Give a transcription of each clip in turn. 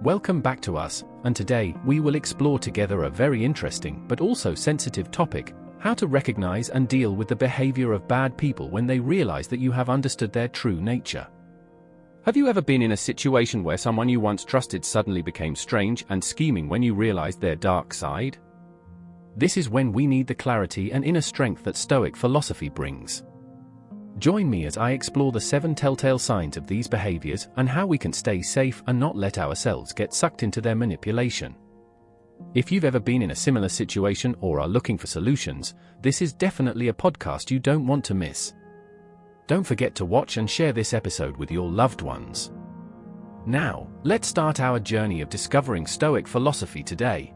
Welcome back to us, and today we will explore together a very interesting but also sensitive topic: how to recognize and deal with the behavior of bad people when they realize that you have understood their true nature. Have you ever been in a situation where someone you once trusted suddenly became strange and scheming when you realized their dark side? This is when we need the clarity and inner strength that Stoic philosophy brings. Join me as I explore the 7 telltale signs of these behaviors and how we can stay safe and not let ourselves get sucked into their manipulation. If you've ever been in a similar situation or are looking for solutions, this is definitely a podcast you don't want to miss. Don't forget to watch and share this episode with your loved ones. Now, let's start our journey of discovering Stoic philosophy today.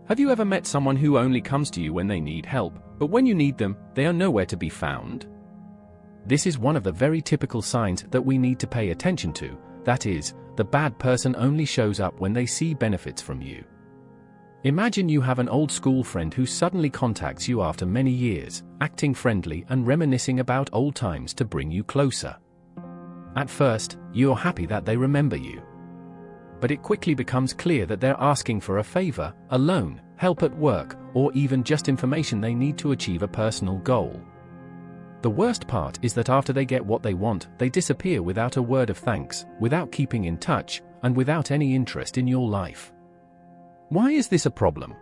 Have you ever met someone who only comes to you when they need help, but when you need them, they are nowhere to be found? This is one of the very typical signs that we need to pay attention to, that is, the bad person only shows up when they see benefits from you. Imagine you have an old school friend who suddenly contacts you after many years, acting friendly and reminiscing about old times to bring you closer. At first, you're happy that they remember you. But it quickly becomes clear that they're asking for a favor, a loan, help at work, or even just information they need to achieve a personal goal. The worst part is that after they get what they want, they disappear without a word of thanks, without keeping in touch, and without any interest in your life. Why is this a problem?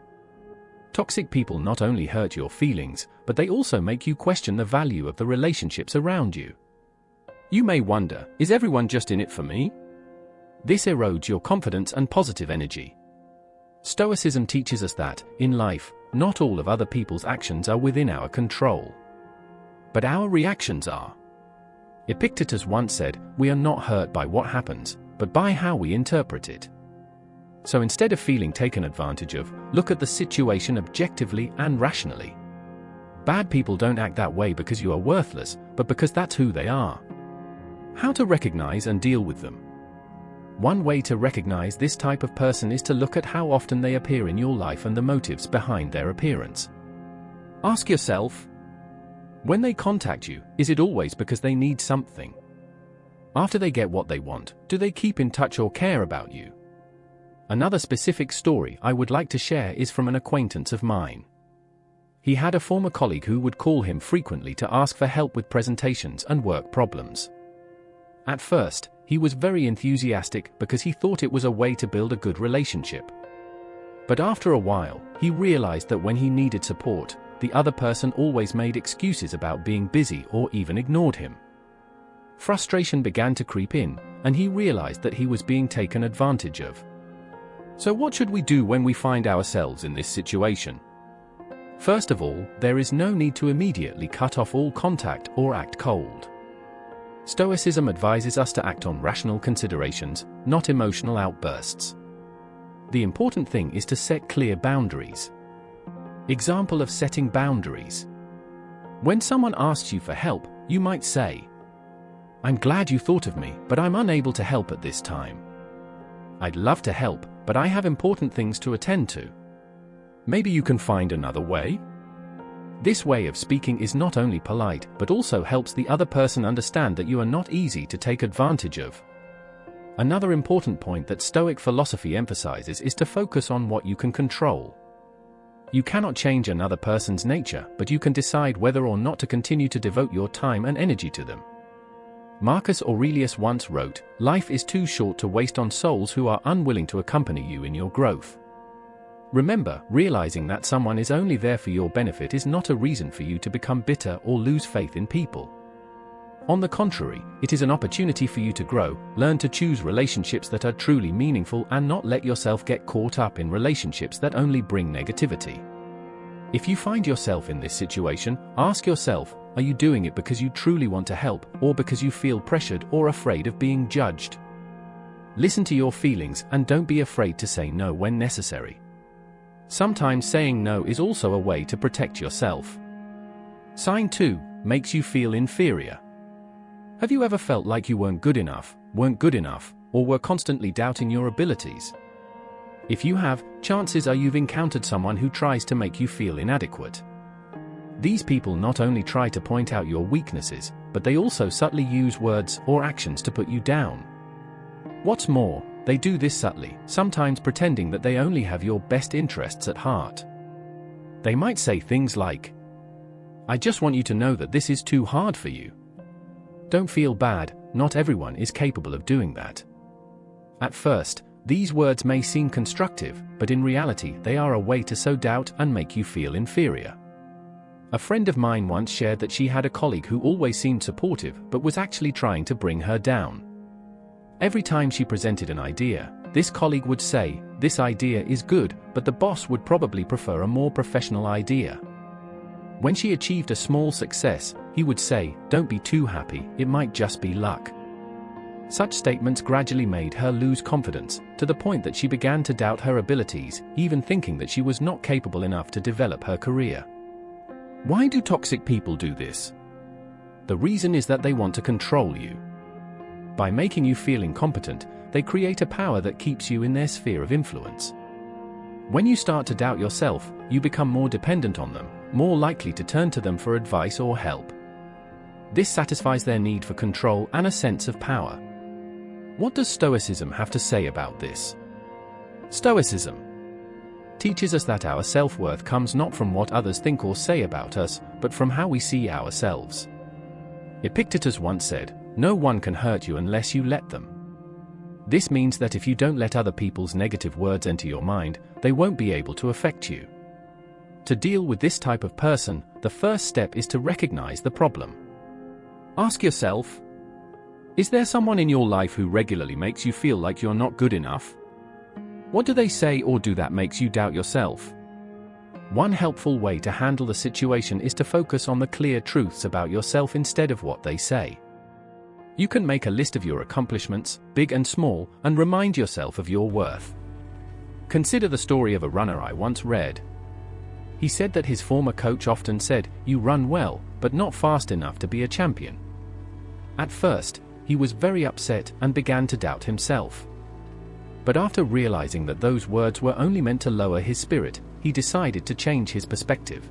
Toxic people not only hurt your feelings, but they also make you question the value of the relationships around you. You may wonder, is everyone just in it for me? This erodes your confidence and positive energy. Stoicism teaches us that, in life, not all of other people's actions are within our control. But our reactions are. Epictetus once said, "We are not hurt by what happens, but by how we interpret it." So instead of feeling taken advantage of, look at the situation objectively and rationally. Bad people don't act that way because you are worthless, but because that's who they are. How to recognize and deal with them? One way to recognize this type of person is to look at how often they appear in your life and the motives behind their appearance. Ask yourself, when they contact you, is it always because they need something? After they get what they want, do they keep in touch or care about you? Another specific story I would like to share is from an acquaintance of mine. He had a former colleague who would call him frequently to ask for help with presentations and work problems. At first, he was very enthusiastic because he thought it was a way to build a good relationship. But after a while, he realized that when he needed support, the other person always made excuses about being busy or even ignored him. Frustration began to creep in, and he realized that he was being taken advantage of. So what should we do when we find ourselves in this situation? First of all, there is no need to immediately cut off all contact or act cold. Stoicism advises us to act on rational considerations, not emotional outbursts. The important thing is to set clear boundaries. Example of setting boundaries. When someone asks you for help, you might say, "I'm glad you thought of me, but I'm unable to help at this time. I'd love to help, but I have important things to attend to. Maybe you can find another way?" This way of speaking is not only polite, but also helps the other person understand that you are not easy to take advantage of. Another important point that Stoic philosophy emphasizes is to focus on what you can control. You cannot change another person's nature, but you can decide whether or not to continue to devote your time and energy to them. Marcus Aurelius once wrote, "Life is too short to waste on souls who are unwilling to accompany you in your growth." Remember, realizing that someone is only there for your benefit is not a reason for you to become bitter or lose faith in people. On the contrary, it is an opportunity for you to grow, learn to choose relationships that are truly meaningful and not let yourself get caught up in relationships that only bring negativity. If you find yourself in this situation, ask yourself, are you doing it because you truly want to help, or because you feel pressured or afraid of being judged? Listen to your feelings and don't be afraid to say no when necessary. Sometimes saying no is also a way to protect yourself. Sign 2, makes you feel inferior. Have you ever felt like you weren't good enough, or were constantly doubting your abilities? If you have, chances are you've encountered someone who tries to make you feel inadequate. These people not only try to point out your weaknesses, but they also subtly use words or actions to put you down. What's more, They do this subtly, sometimes pretending that they only have your best interests at heart. They might say things like, "I just want you to know that this is too hard for you. Don't feel bad, not everyone is capable of doing that." At first, these words may seem constructive, but in reality they are a way to sow doubt and make you feel inferior. A friend of mine once shared that she had a colleague who always seemed supportive but was actually trying to bring her down. Every time she presented an idea, this colleague would say, "This idea is good, but the boss would probably prefer a more professional idea." When she achieved a small success, he would say, "Don't be too happy, it might just be luck." Such statements gradually made her lose confidence, to the point that she began to doubt her abilities, even thinking that she was not capable enough to develop her career. Why do toxic people do this? The reason is that they want to control you. By making you feel incompetent, they create a power that keeps you in their sphere of influence. When you start to doubt yourself, you become more dependent on them, more likely to turn to them for advice or help. This satisfies their need for control and a sense of power. What does Stoicism have to say about this? Stoicism teaches us that our self-worth comes not from what others think or say about us, but from how we see ourselves. Epictetus once said, "No one can hurt you unless you let them." This means that if you don't let other people's negative words enter your mind, they won't be able to affect you. To deal with this type of person, the first step is to recognize the problem. Ask yourself, is there someone in your life who regularly makes you feel like you're not good enough? What do they say or do that makes you doubt yourself? One helpful way to handle the situation is to focus on the clear truths about yourself instead of what they say. You can make a list of your accomplishments, big and small, and remind yourself of your worth. Consider the story of a runner I once read. He said that his former coach often said, "You run well, but not fast enough to be a champion." At first, he was very upset and began to doubt himself. But after realizing that those words were only meant to lower his spirit, he decided to change his perspective.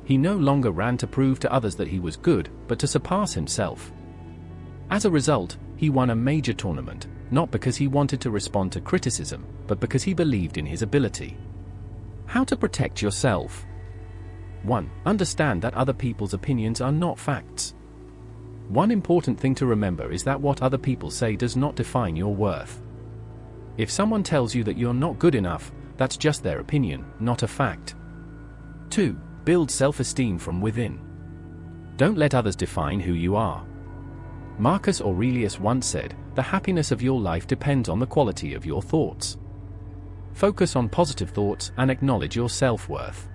He no longer ran to prove to others that he was good, but to surpass himself. As a result, he won a major tournament, not because he wanted to respond to criticism, but because he believed in his ability. How to protect yourself? 1. Understand that other people's opinions are not facts. One important thing to remember is that what other people say does not define your worth. If someone tells you that you're not good enough, that's just their opinion, not a fact. 2. Build self-esteem from within. Don't let others define who you are. Marcus Aurelius once said, "The happiness of your life depends on the quality of your thoughts." Focus on positive thoughts and acknowledge your self-worth.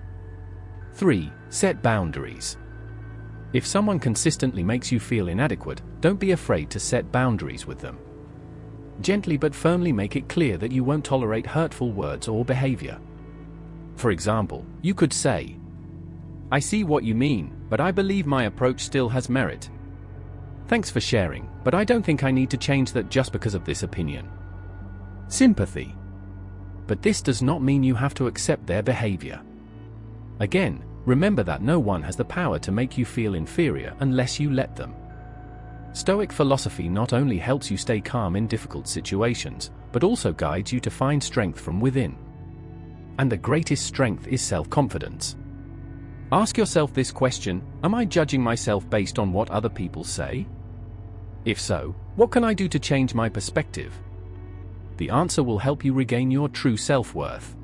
3. Set boundaries. If someone consistently makes you feel inadequate, don't be afraid to set boundaries with them. Gently but firmly make it clear that you won't tolerate hurtful words or behavior. For example, you could say, "I see what you mean, but I believe my approach still has merit. Thanks for sharing, but I don't think I need to change that just because of this opinion." Sympathy. But this does not mean you have to accept their behavior. Again, remember that no one has the power to make you feel inferior unless you let them. Stoic philosophy not only helps you stay calm in difficult situations, but also guides you to find strength from within. And the greatest strength is self-confidence. Ask yourself this question: am I judging myself based on what other people say? If so, what can I do to change my perspective? The answer will help you regain your true self-worth.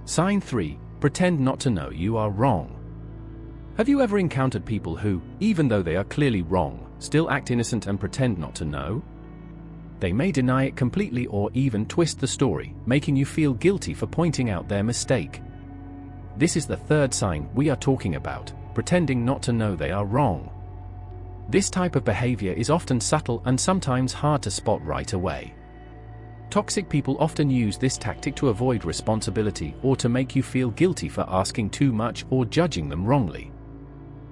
Sign 3. Pretend not to know you are wrong. Have you ever encountered people who, even though they are clearly wrong, still act innocent and pretend not to know? They may deny it completely or even twist the story, making you feel guilty for pointing out their mistake. This is the third sign we are talking about, pretending not to know they are wrong. This type of behavior is often subtle and sometimes hard to spot right away. Toxic people often use this tactic to avoid responsibility or to make you feel guilty for asking too much or judging them wrongly.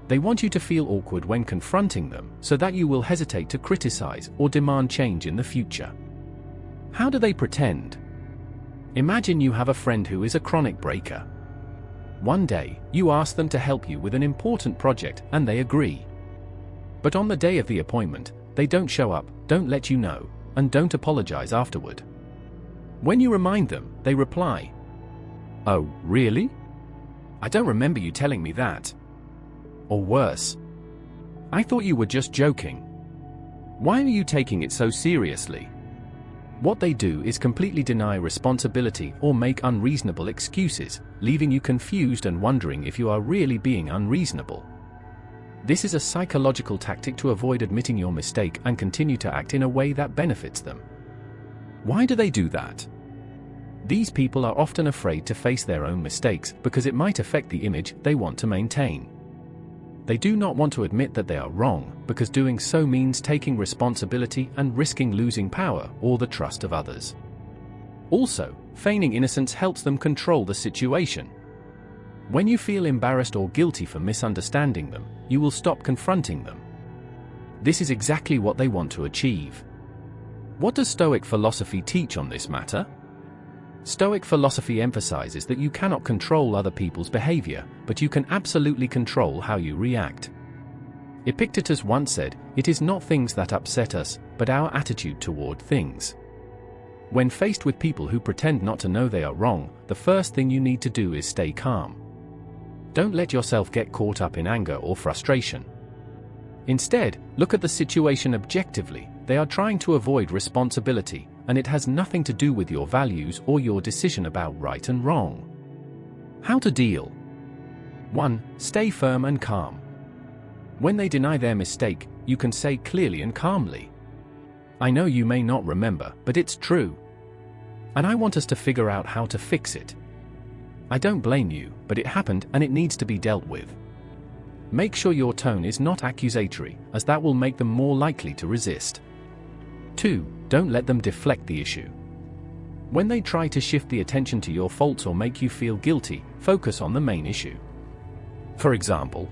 They want you to feel awkward when confronting them, so that you will hesitate to criticize or demand change in the future. How do they pretend? Imagine you have a friend who is a chronic breaker. One day, you ask them to help you with an important project and they agree. But on the day of the appointment, they don't show up, don't let you know, and don't apologize afterward. When you remind them, they reply, "Oh, really? I don't remember you telling me that." Or worse, "I thought you were just joking. Why are you taking it so seriously?" What they do is completely deny responsibility or make unreasonable excuses, leaving you confused and wondering if you are really being unreasonable. This is a psychological tactic to avoid admitting your mistake and continue to act in a way that benefits them. Why do they do that? These people are often afraid to face their own mistakes because it might affect the image they want to maintain. They do not want to admit that they are wrong, because doing so means taking responsibility and risking losing power or the trust of others. Also, feigning innocence helps them control the situation. When you feel embarrassed or guilty for misunderstanding them, you will stop confronting them. This is exactly what they want to achieve. What does Stoic philosophy teach on this matter? Stoic philosophy emphasizes that you cannot control other people's behavior, but you can absolutely control how you react. Epictetus once said, "It is not things that upset us, but our attitude toward things." When faced with people who pretend not to know they are wrong, the first thing you need to do is stay calm. Don't let yourself get caught up in anger or frustration. Instead, look at the situation objectively. They are trying to avoid responsibility, and it has nothing to do with your values or your decision about right and wrong. How to deal? 1. Stay firm and calm. When they deny their mistake, you can say clearly and calmly, "I know you may not remember, but it's true. And I want us to figure out how to fix it. I don't blame you, but it happened and it needs to be dealt with." Make sure your tone is not accusatory, as that will make them more likely to resist. 2. Don't let them deflect the issue. When they try to shift the attention to your faults or make you feel guilty, focus on the main issue. For example,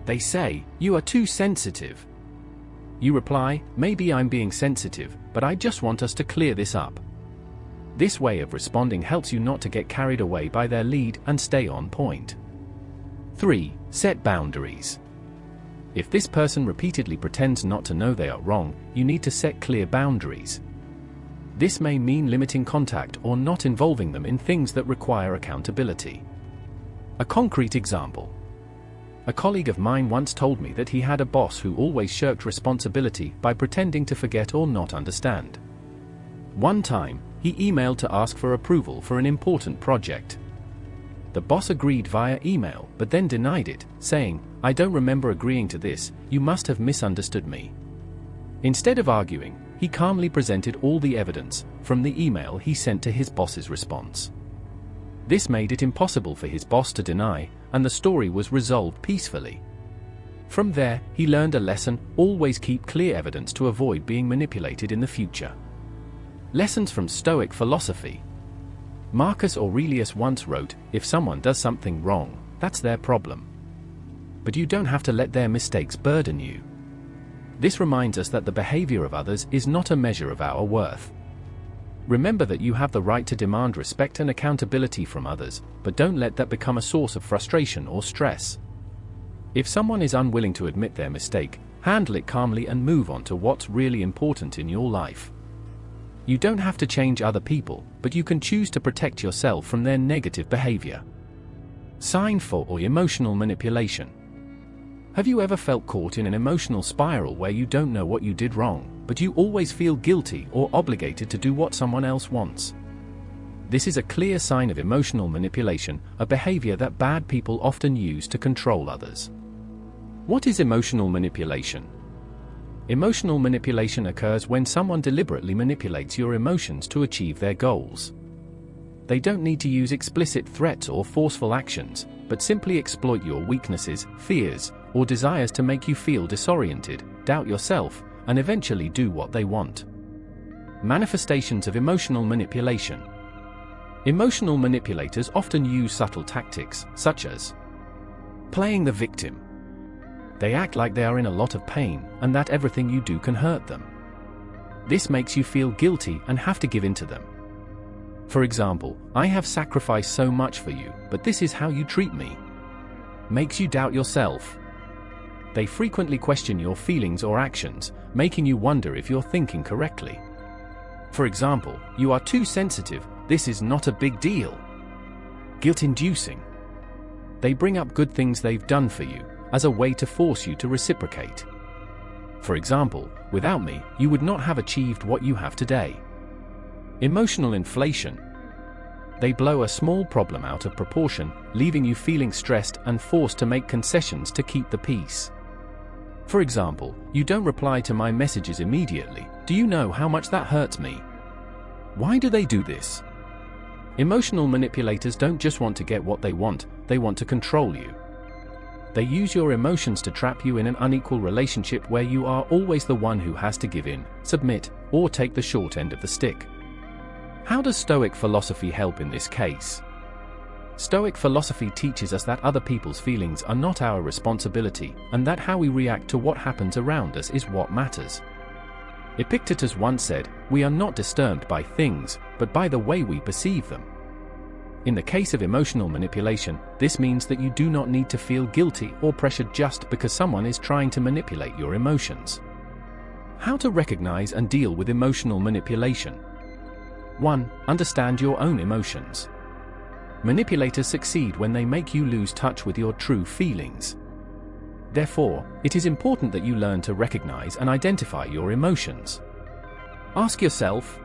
they say, "You are too sensitive." You reply, "Maybe I'm being sensitive, but I just want us to clear this up." This way of responding helps you not to get carried away by their lead and stay on point. 3. Set boundaries. If this person repeatedly pretends not to know they are wrong, you need to set clear boundaries. This may mean limiting contact or not involving them in things that require accountability. A concrete example. A colleague of mine once told me that he had a boss who always shirked responsibility by pretending to forget or not understand. One time, he emailed to ask for approval for an important project. The boss agreed via email, but then denied it, saying, "I don't remember agreeing to this, you must have misunderstood me." Instead of arguing, he calmly presented all the evidence from the email he sent to his boss's response. This made it impossible for his boss to deny, and the story was resolved peacefully. From there, he learned a lesson: always keep clear evidence to avoid being manipulated in the future. Lessons from Stoic philosophy. Marcus Aurelius once wrote, "If someone does something wrong, that's their problem. But you don't have to let their mistakes burden you." This reminds us that the behavior of others is not a measure of our worth. Remember that you have the right to demand respect and accountability from others, but don't let that become a source of frustration or stress. If someone is unwilling to admit their mistake, handle it calmly and move on to what's really important in your life. You don't have to change other people, but you can choose to protect yourself from their negative behavior. Sign for or emotional manipulation. Have you ever felt caught in an emotional spiral where you don't know what you did wrong, but you always feel guilty or obligated to do what someone else wants? This is a clear sign of emotional manipulation, a behavior that bad people often use to control others. What is emotional manipulation? Emotional manipulation occurs when someone deliberately manipulates your emotions to achieve their goals. They don't need to use explicit threats or forceful actions, but simply exploit your weaknesses, fears, or desires to make you feel disoriented, doubt yourself, and eventually do what they want. Manifestations of emotional manipulation. Emotional manipulators often use subtle tactics, such as playing the victim. They act like they are in a lot of pain, and that everything you do can hurt them. This makes you feel guilty and have to give in to them. For example, "I have sacrificed so much for you, but this is how you treat me." Makes you doubt yourself. They frequently question your feelings or actions, making you wonder if you're thinking correctly. For example, "You are too sensitive, this is not a big deal." Guilt-inducing. They bring up good things they've done for you, as a way to force you to reciprocate. For example, "Without me, you would not have achieved what you have today." Emotional inflation. They blow a small problem out of proportion, leaving you feeling stressed and forced to make concessions to keep the peace. For example, "You don't reply to my messages immediately. Do you know how much that hurts me?" Why do they do this? Emotional manipulators don't just want to get what they want to control you. They use your emotions to trap you in an unequal relationship where you are always the one who has to give in, submit, or take the short end of the stick. How does Stoic philosophy help in this case? Stoic philosophy teaches us that other people's feelings are not our responsibility, and that how we react to what happens around us is what matters. Epictetus once said, "We are not disturbed by things, but by the way we perceive them." In the case of emotional manipulation, this means that you do not need to feel guilty or pressured just because someone is trying to manipulate your emotions. How to recognize and deal with emotional manipulation. 1. Understand your own emotions. Manipulators succeed when they make you lose touch with your true feelings. Therefore, it is important that you learn to recognize and identify your emotions. Ask yourself,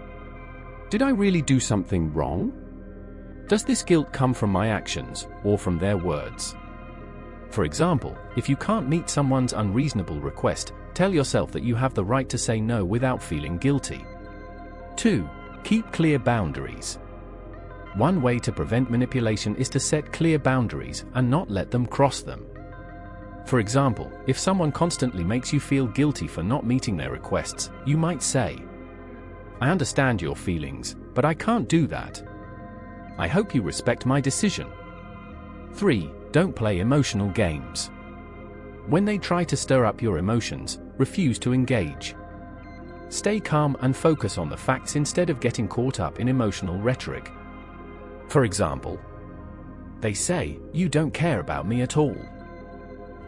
did I really do something wrong? Does this guilt come from my actions, or from their words? For example, if you can't meet someone's unreasonable request, tell yourself that you have the right to say no without feeling guilty. 2. Keep clear boundaries. One way to prevent manipulation is to set clear boundaries and not let them cross them. For example, if someone constantly makes you feel guilty for not meeting their requests, you might say, "I understand your feelings, but I can't do that. I hope you respect my decision." 3. Don't play emotional games. When they try to stir up your emotions, refuse to engage. Stay calm and focus on the facts instead of getting caught up in emotional rhetoric. For example, they say, "You don't care about me at all."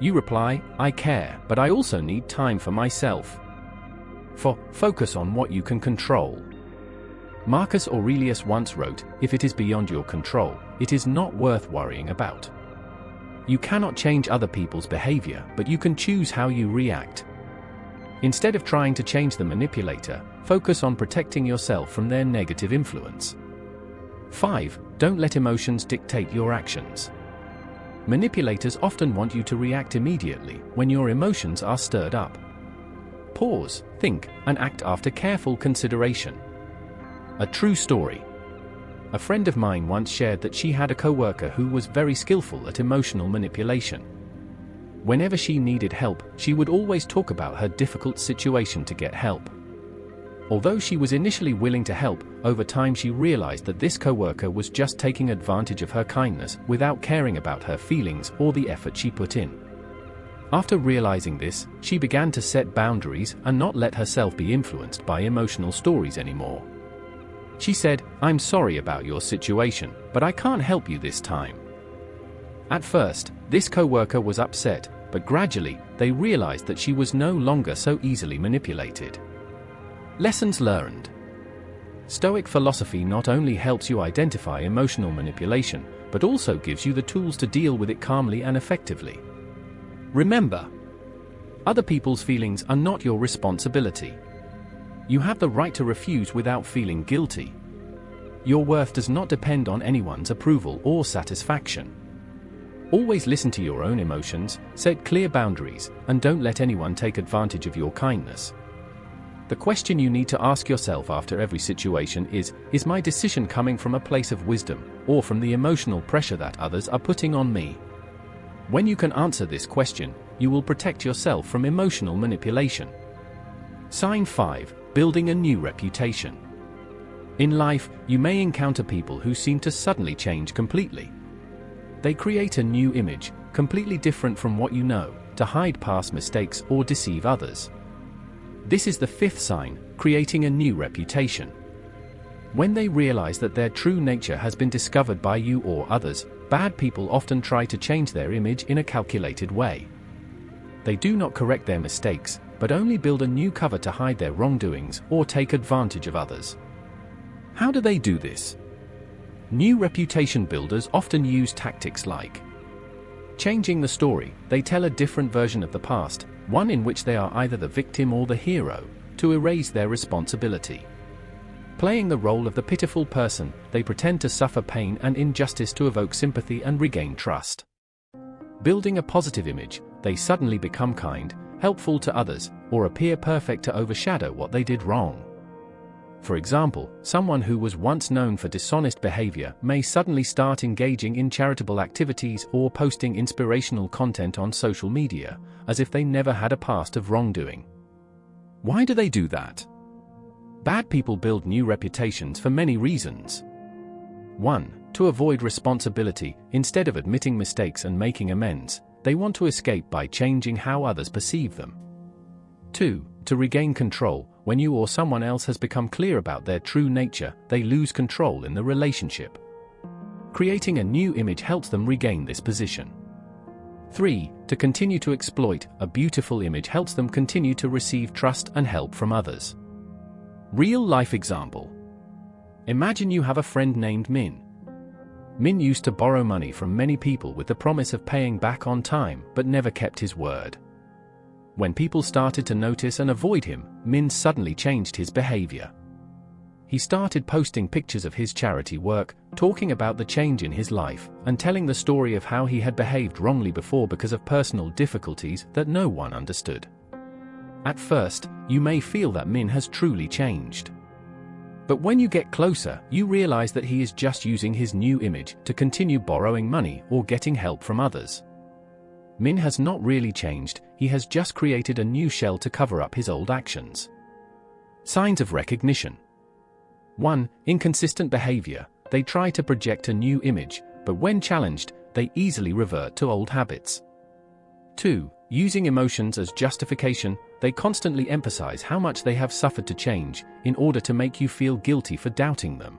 You reply, "I care, but I also need time for myself." Focus on what you can control. Marcus Aurelius once wrote, "If it is beyond your control, it is not worth worrying about." You cannot change other people's behavior, but you can choose how you react. Instead of trying to change the manipulator, focus on protecting yourself from their negative influence. 5. Don't let emotions dictate your actions. Manipulators often want you to react immediately when your emotions are stirred up. Pause, think, and act after careful consideration. A true story. A friend of mine once shared that she had a coworker who was very skillful at emotional manipulation. Whenever she needed help, she would always talk about her difficult situation to get help. Although she was initially willing to help, over time she realized that this coworker was just taking advantage of her kindness without caring about her feelings or the effort she put in. After realizing this, she began to set boundaries and not let herself be influenced by emotional stories anymore. She said, "I'm sorry about your situation, but I can't help you this time." At first, this coworker was upset, but gradually, they realized that she was no longer so easily manipulated. Lessons learned. Stoic philosophy not only helps you identify emotional manipulation, but also gives you the tools to deal with it calmly and effectively. Remember, other people's feelings are not your responsibility. You have the right to refuse without feeling guilty. Your worth does not depend on anyone's approval or satisfaction. Always listen to your own emotions, set clear boundaries, and don't let anyone take advantage of your kindness. The question you need to ask yourself after every situation is my decision coming from a place of wisdom, or from the emotional pressure that others are putting on me? When you can answer this question, you will protect yourself from emotional manipulation. Sign 5. Building a new reputation. In life, you may encounter people who seem to suddenly change completely. They create a new image, completely different from what you know, to hide past mistakes or deceive others. This is the 5th sign, creating a new reputation. When they realize that their true nature has been discovered by you or others, bad people often try to change their image in a calculated way. They do not correct their mistakes, but only build a new cover to hide their wrongdoings or take advantage of others. How do they do this? New reputation builders often use tactics like changing the story. They tell a different version of the past, one in which they are either the victim or the hero, to erase their responsibility. Playing the role of the pitiful person, they pretend to suffer pain and injustice to evoke sympathy and regain trust. Building a positive image, they suddenly become kind, helpful to others, or appear perfect to overshadow what they did wrong. For example, someone who was once known for dishonest behavior may suddenly start engaging in charitable activities or posting inspirational content on social media, as if they never had a past of wrongdoing. Why do they do that? Bad people build new reputations for many reasons. 1. To avoid responsibility. Instead of admitting mistakes and making amends, they want to escape by changing how others perceive them. 2. To regain control. When you or someone else has become clear about their true nature, they lose control in the relationship. Creating a new image helps them regain this position. 3. To continue to exploit. A beautiful image helps them continue to receive trust and help from others. Real-life example. Imagine you have a friend named Min. Min used to borrow money from many people with the promise of paying back on time, but never kept his word. When people started to notice and avoid him, Min suddenly changed his behavior. He started posting pictures of his charity work, talking about the change in his life, and telling the story of how he had behaved wrongly before because of personal difficulties that no one understood. At first, you may feel that Min has truly changed. But when you get closer, you realize that he is just using his new image to continue borrowing money or getting help from others. Min has not really changed, he has just created a new shell to cover up his old actions. Signs of recognition. 1. Inconsistent behavior. They try to project a new image, but when challenged, they easily revert to old habits. 2. Using emotions as justification. They constantly emphasize how much they have suffered to change, in order to make you feel guilty for doubting them.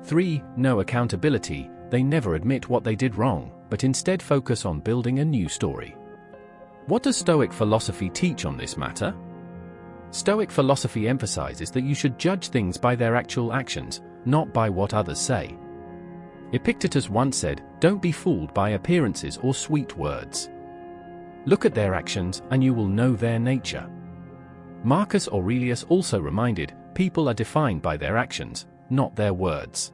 3. No accountability. They never admit what they did wrong, but instead focus on building a new story. What does Stoic philosophy teach on this matter? Stoic philosophy emphasizes that you should judge things by their actual actions, not by what others say. Epictetus once said, "Don't be fooled by appearances or sweet words. Look at their actions, and you will know their nature." Marcus Aurelius also reminded, people are defined by their actions, not their words.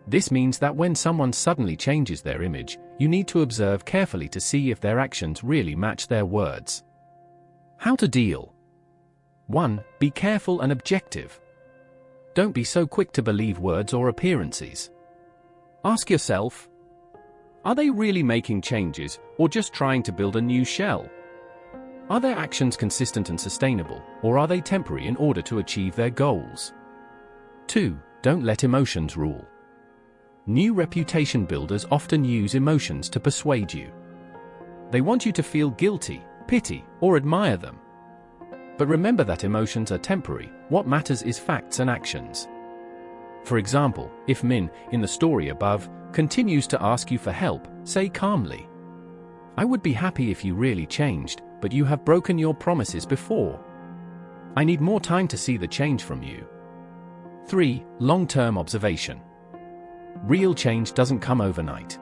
This means that when someone suddenly changes their image, you need to observe carefully to see if their actions really match their words. How to deal? 1. Be careful and objective. Don't be so quick to believe words or appearances. Ask yourself, are they really making changes, or just trying to build a new shell? Are their actions consistent and sustainable, or are they temporary in order to achieve their goals? 2. Don't let emotions rule. New reputation builders often use emotions to persuade you. They want you to feel guilty, pity, or admire them. But remember that emotions are temporary. What matters is facts and actions. For example, if Min, in the story above, continues to ask you for help, say calmly, "I would be happy if you really changed, but you have broken your promises before. I need more time to see the change from you." 3. Long-term observation. Real change doesn't come overnight.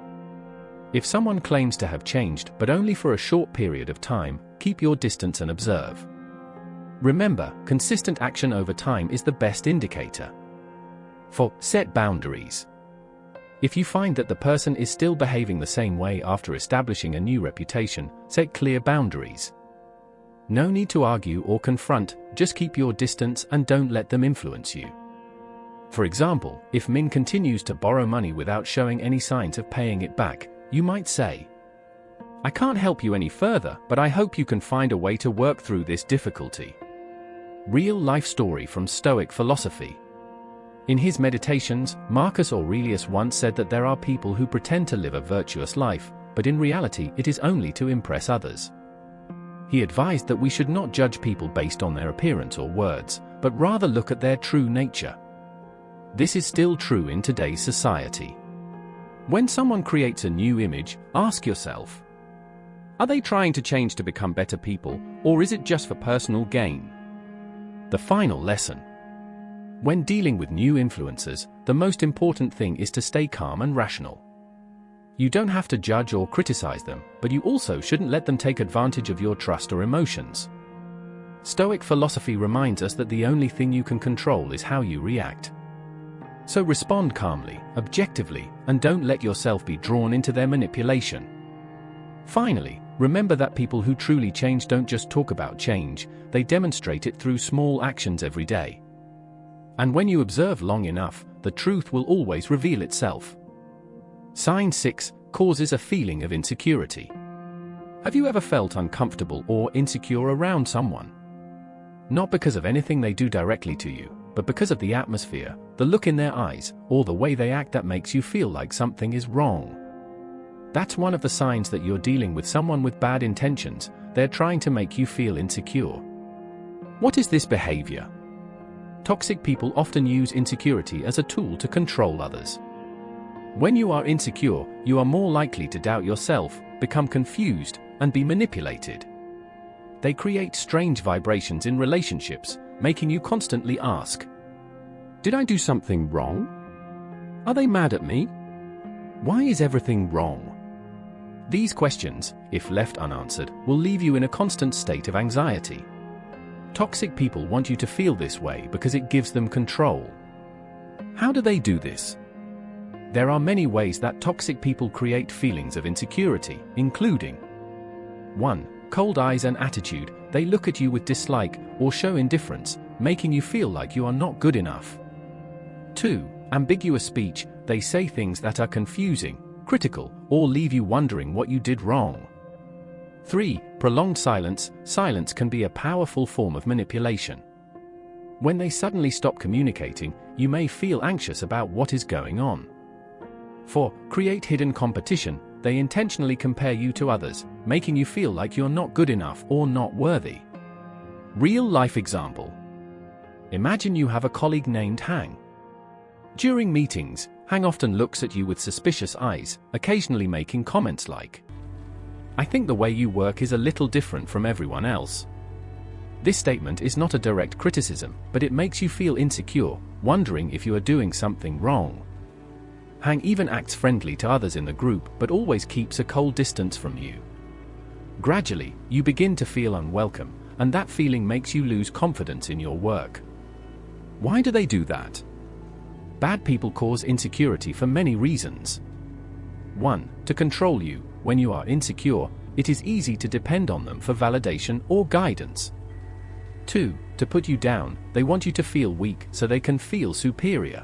If someone claims to have changed, but only for a short period of time, keep your distance and observe. Remember, consistent action over time is the best indicator. 4. Set boundaries. If you find that the person is still behaving the same way after establishing a new reputation, set clear boundaries. No need to argue or confront, just keep your distance and don't let them influence you. For example, if Min continues to borrow money without showing any signs of paying it back, you might say, "I can't help you any further, but I hope you can find a way to work through this difficulty." Real-life story from Stoic philosophy. In his Meditations, Marcus Aurelius once said that there are people who pretend to live a virtuous life, but in reality it is only to impress others. He advised that we should not judge people based on their appearance or words, but rather look at their true nature. This is still true in today's society. When someone creates a new image, ask yourself, Are they trying to change to become better people, or is it just for personal gain? The final lesson. When dealing with new influencers, the most important thing is to stay calm and rational. You don't have to judge or criticize them, but you also shouldn't let them take advantage of your trust or emotions. Stoic philosophy reminds us that the only thing you can control is how you react. So respond calmly, objectively, and don't let yourself be drawn into their manipulation. Finally, remember that people who truly change don't just talk about change, they demonstrate it through small actions every day. And when you observe long enough, the truth will always reveal itself. Sign 6 causes a feeling of insecurity. Have you ever felt uncomfortable or insecure around someone? Not because of anything they do directly to you, but because of the atmosphere, the look in their eyes, or the way they act that makes you feel like something is wrong. That's one of the signs that you're dealing with someone with bad intentions. They're trying to make you feel insecure. What is this behavior? Toxic people often use insecurity as a tool to control others. When you are insecure, you are more likely to doubt yourself, become confused, and be manipulated. They create strange vibrations in relationships, making you constantly ask, "Did I do something wrong? Are they mad at me? Why is everything wrong?" These questions, if left unanswered, will leave you in a constant state of anxiety. Toxic people want you to feel this way because it gives them control. How do they do this? There are many ways that toxic people create feelings of insecurity, including 1. Cold eyes and attitude. They look at you with dislike or show indifference, making you feel like you are not good enough. 2. Ambiguous speech. They say things that are confusing, critical, or leave you wondering what you did wrong. 3. Prolonged silence. Silence can be a powerful form of manipulation. When they suddenly stop communicating, you may feel anxious about what is going on. 4. Create hidden competition. They intentionally compare you to others, making you feel like you're not good enough or not worthy. Real-life example. Imagine you have a colleague named Hang. During meetings, Hang often looks at you with suspicious eyes, occasionally making comments like, "I think the way you work is a little different from everyone else." This statement is not a direct criticism, but it makes you feel insecure, wondering if you are doing something wrong. Hang even acts friendly to others in the group, but always keeps a cold distance from you. Gradually, you begin to feel unwelcome, and that feeling makes you lose confidence in your work. Why do they do that? Bad people cause insecurity for many reasons. 1. To control you. When you are insecure, it is easy to depend on them for validation or guidance. 2. To put you down. They want you to feel weak so they can feel superior.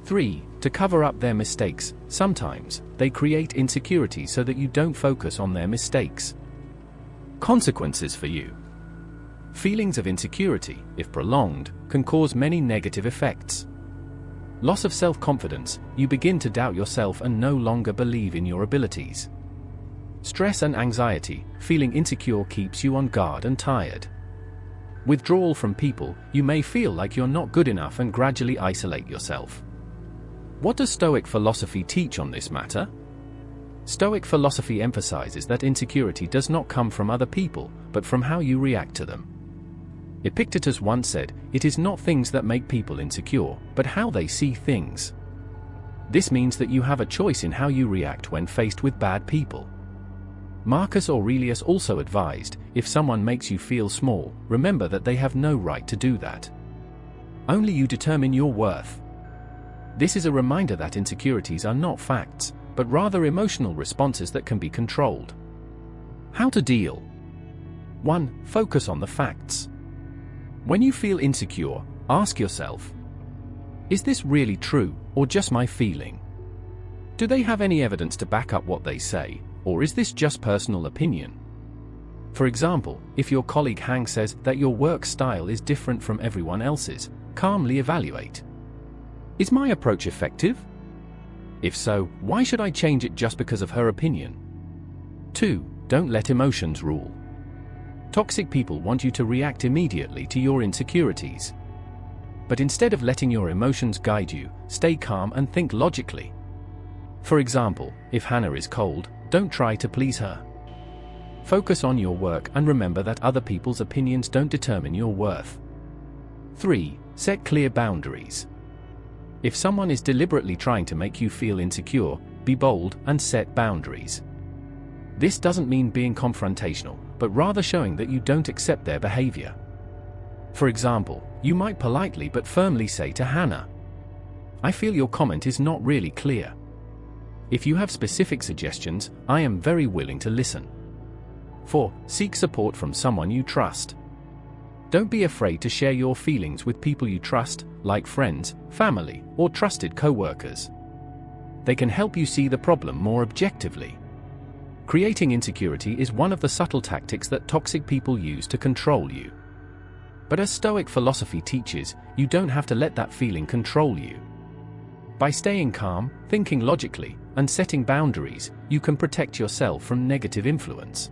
3. To cover up their mistakes. Sometimes, they create insecurity so that you don't focus on their mistakes. Consequences for you. Feelings of insecurity, if prolonged, can cause many negative effects. Loss of self-confidence. You begin to doubt yourself and no longer believe in your abilities. Stress and anxiety. Feeling insecure keeps you on guard and tired. Withdrawal from people. You may feel like you're not good enough and gradually isolate yourself. What does Stoic philosophy teach on this matter? Stoic philosophy emphasizes that insecurity does not come from other people, but from how you react to them. Epictetus once said, "It is not things that make people insecure, but how they see things." This means that you have a choice in how you react when faced with bad people. Marcus Aurelius also advised, if someone makes you feel small, remember that they have no right to do that. Only you determine your worth. This is a reminder that insecurities are not facts, but rather emotional responses that can be controlled. How to deal? 1. Focus on the facts. When you feel insecure, ask yourself, is this really true, or just my feeling? Do they have any evidence to back up what they say, or is this just personal opinion? For example, if your colleague Hang says that your work style is different from everyone else's, calmly evaluate. Is my approach effective? If so, why should I change it just because of her opinion? 2. Don't let emotions rule. Toxic people want you to react immediately to your insecurities. But instead of letting your emotions guide you, stay calm and think logically. For example, if Hannah is cold, don't try to please her. Focus on your work and remember that other people's opinions don't determine your worth. 3. Set clear boundaries. If someone is deliberately trying to make you feel insecure, be bold and set boundaries. This doesn't mean being confrontational, but rather showing that you don't accept their behavior. For example, you might politely but firmly say to Hannah, "I feel your comment is not really clear. If you have specific suggestions, I am very willing to listen." 4. Seek support from someone you trust. Don't be afraid to share your feelings with people you trust, like friends, family, or trusted co-workers. They can help you see the problem more objectively. Creating insecurity is one of the subtle tactics that toxic people use to control you. But as Stoic philosophy teaches, you don't have to let that feeling control you. By staying calm, thinking logically, and setting boundaries, you can protect yourself from negative influence.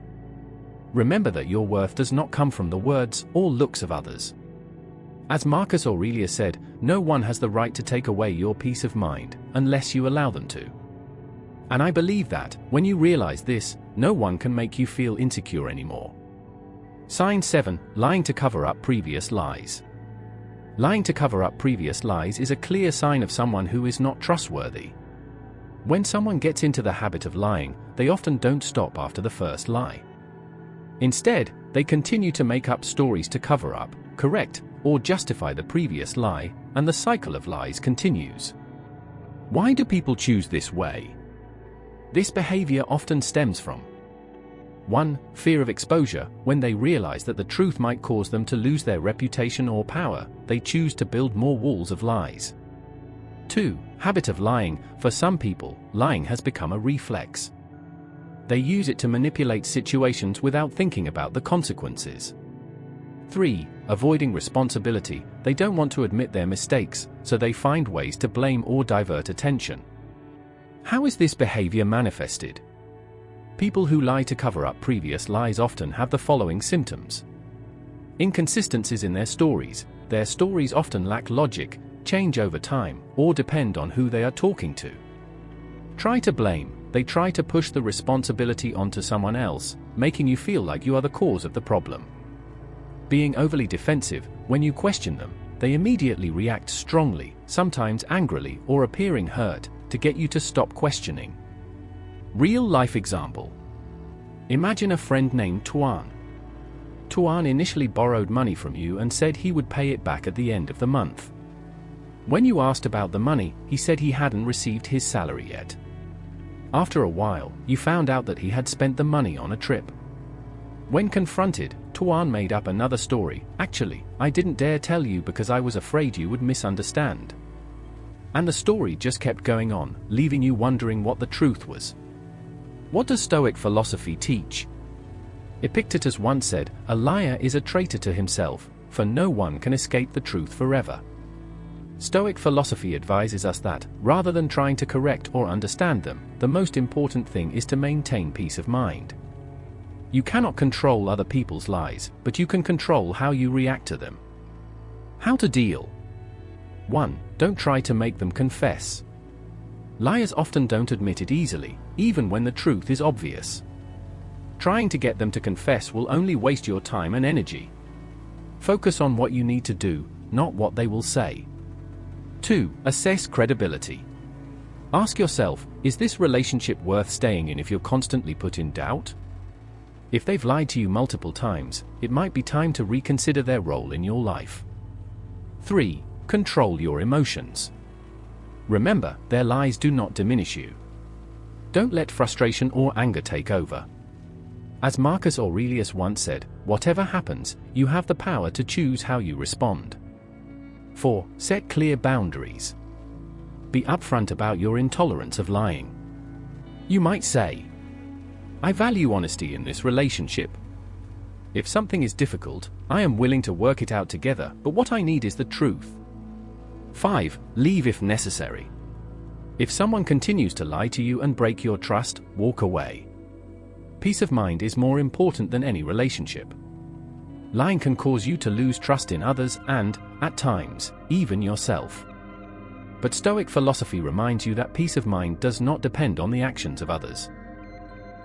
Remember that your worth does not come from the words or looks of others. As Marcus Aurelius said, no one has the right to take away your peace of mind, unless you allow them to. And I believe that, when you realize this, no one can make you feel insecure anymore. Sign 7. Lying to cover up previous lies. Lying to cover up previous lies is a clear sign of someone who is not trustworthy. When someone gets into the habit of lying, they often don't stop after the first lie. Instead, they continue to make up stories to cover up, correct, or justify the previous lie, and the cycle of lies continues. Why do people choose this way? This behavior often stems from 1. Fear of exposure. When they realize that the truth might cause them to lose their reputation or power, they choose to build more walls of lies. 2. Habit of lying. For some people, lying has become a reflex. They use it to manipulate situations without thinking about the consequences. 3. Avoiding responsibility. They don't want to admit their mistakes, so they find ways to blame or divert attention. How is this behavior manifested? People who lie to cover up previous lies often have the following symptoms. Inconsistencies in their stories. Their stories often lack logic, change over time, or depend on who they are talking to. Try to blame. They try to push the responsibility onto someone else, making you feel like you are the cause of the problem. Being overly defensive. When you question them, they immediately react strongly, sometimes angrily or appearing hurt, to get you to stop questioning. Real-life example. Imagine a friend named Tuan. Tuan initially borrowed money from you and said he would pay it back at the end of the month. When you asked about the money, he said he hadn't received his salary yet. After a while, you found out that he had spent the money on a trip. When confronted, Tuan made up another story. "Actually, I didn't dare tell you because I was afraid you would misunderstand." And the story just kept going on, leaving you wondering what the truth was. What does Stoic philosophy teach? Epictetus once said, "A liar is a traitor to himself, for no one can escape the truth forever." Stoic philosophy advises us that, rather than trying to correct or understand them, the most important thing is to maintain peace of mind. You cannot control other people's lies, but you can control how you react to them. How to deal? 1. Don't try to make them confess. Liars often don't admit it easily, even when the truth is obvious. Trying to get them to confess will only waste your time and energy. Focus on what you need to do, not what they will say. 2. Assess credibility. Ask yourself, is this relationship worth staying in if you're constantly put in doubt? If they've lied to you multiple times, it might be time to reconsider their role in your life. 3. Control your emotions. Remember, their lies do not diminish you. Don't let frustration or anger take over. As Marcus Aurelius once said, whatever happens, you have the power to choose how you respond. 4. Set clear boundaries. Be upfront about your intolerance of lying. You might say, I value honesty in this relationship. If something is difficult, I am willing to work it out together, but what I need is the truth. 5. Leave if necessary. If someone continues to lie to you and break your trust, walk away. Peace of mind is more important than any relationship. Lying can cause you to lose trust in others and, at times, even yourself. But Stoic philosophy reminds you that peace of mind does not depend on the actions of others.